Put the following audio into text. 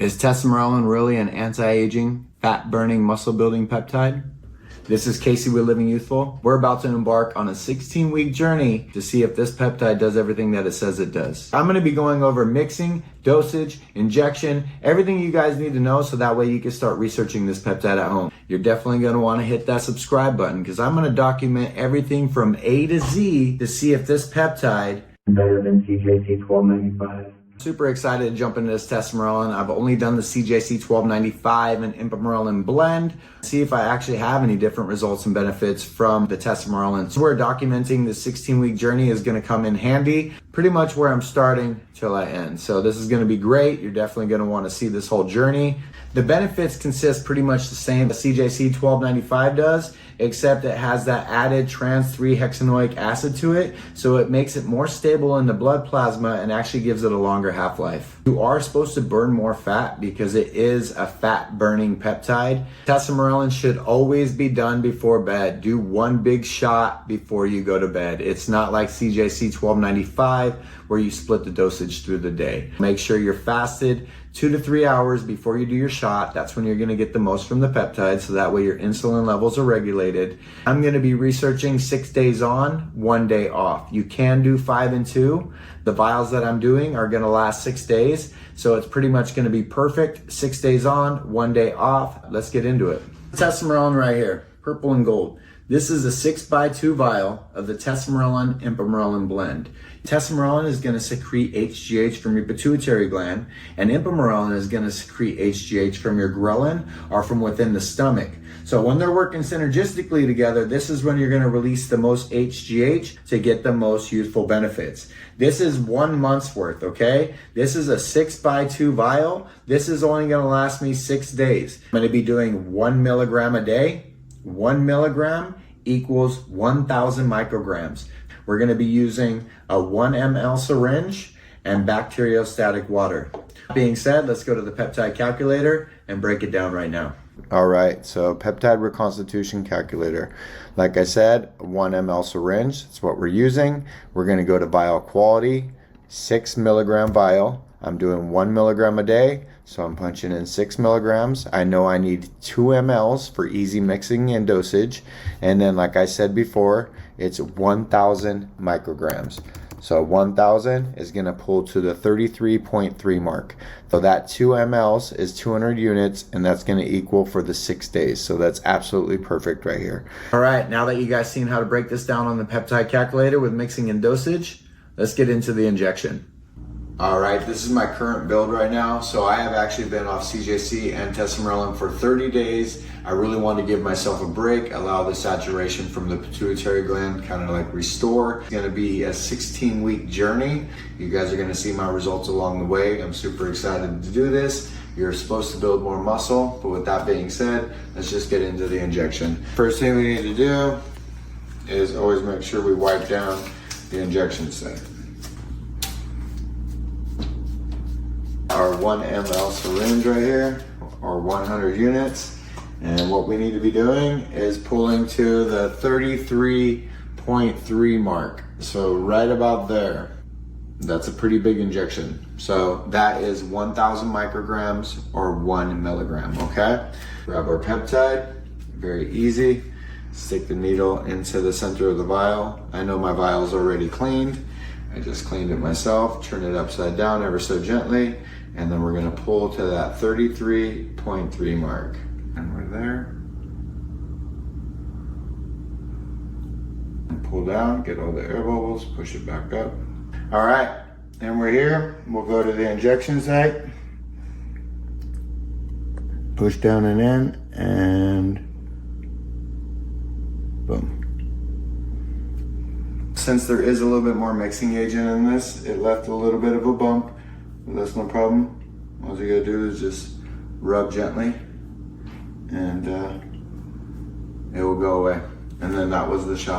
Is testosterone really an anti-aging, fat-burning, muscle-building peptide? This is Casey with Living Youthful. We're about to embark on a 16-week journey to see if this peptide does everything that it says it does. I'm going to be going over mixing, dosage, injection, everything you guys need to know so that way you can start researching this peptide at home. You're definitely going to want to hit that subscribe button because I'm going to document everything from A to Z to see if this peptide is better than CJC 1295. Super excited to jump into this testosterone. I've only done the CJC 1295 and Impamorelin blend. See if I actually have any different results and benefits from the testosterone. So we're documenting the 16-week journey is going to come in handy. Pretty much where I'm starting till I end. So this is going to be great. You're definitely going to want to see this whole journey. The benefits consist pretty much the same as CJC 1295 does, except it has that added trans 3-hexanoic acid to it, so it makes it more stable in the blood plasma and actually gives it a longer half-life. You are supposed to burn more fat because it is a fat-burning peptide. Testosterone should always be done before bed. Do one big shot before you go to bed. It's not like CJC 1295 where you split the dosage through the day. Make sure you're fasted 2 to 3 hours before you do your shot. That's when you're going to get the most from the peptide, so that way your insulin levels are regulated. I'm going to be researching 6 days on, 1 day off. You can do 5 and 2. The vials that I'm doing are going to last 6 days, so it's pretty much going to be perfect. 6 days on, 1 day off. Let's get into it. Testosterone right here, purple and gold. This is a 6x2 vial of the testosterone Impamorelin blend. Testosterone is going to secrete HGH from your pituitary gland, and Impamorelin is going to secrete HGH from your ghrelin or from within the stomach. So when they're working synergistically together, this is when you're going to release the most HGH to get the most youthful benefits. This is 1 month's worth, okay? This is a 6x2 vial. This is only going to last me 6 days. I'm going to be doing 1 milligram a day. 1 milligram equals 1,000 micrograms. We're going to be using a 1 ml syringe and bacteriostatic water. That being said, let's go to the peptide calculator and break it down right now. All right, so peptide reconstitution calculator. Like I said, 1 ml syringe, that's what we're using. We're going to go to vial quality, 6 milligram vial. I'm doing 1 milligram a day, so I'm punching in 6 milligrams. I know I need 2 mLs for easy mixing and dosage. And then, like I said before, it's 1,000 micrograms. So 1,000 is going to pull to the 33.3 mark. So that 2 mLs is 200 units, and that's going to equal for the 6 days. So that's absolutely perfect right here. All right, now that you guys seen how to break this down on the peptide calculator with mixing and dosage, let's get into the injection. All right, this is my current build right now. So I have actually been off CJC and testosterone for 30 days. I really want to give myself a break, allow the saturation from the pituitary gland kind of like restore. It's gonna be a 16-week journey. You guys are gonna see my results along the way. I'm super excited to do this. You're supposed to build more muscle, but with that being said, let's just get into the injection. First thing we need to do is always make sure we wipe down the injection site. Our 1 ml syringe right here, or 100 units. And what we need to be doing is pulling to the 33.3 mark. So right about there. That's a pretty big injection. So that is 1,000 micrograms or 1 milligram, okay? Grab our peptide, very easy. Stick the needle into the center of the vial. I know my vial is already cleaned. I just cleaned it myself. Turn it upside down ever so gently. And then we're gonna pull to that 33.3 mark. And we're there. And pull down, get all the air bubbles, push it back up. All right, and we're here. We'll go to the injection site. Push down and in, and boom. Since there is a little bit more mixing agent in this, it left a little bit of a bump. That's no problem. All you gotta do is just rub gently and it will go away. And then that was the shot.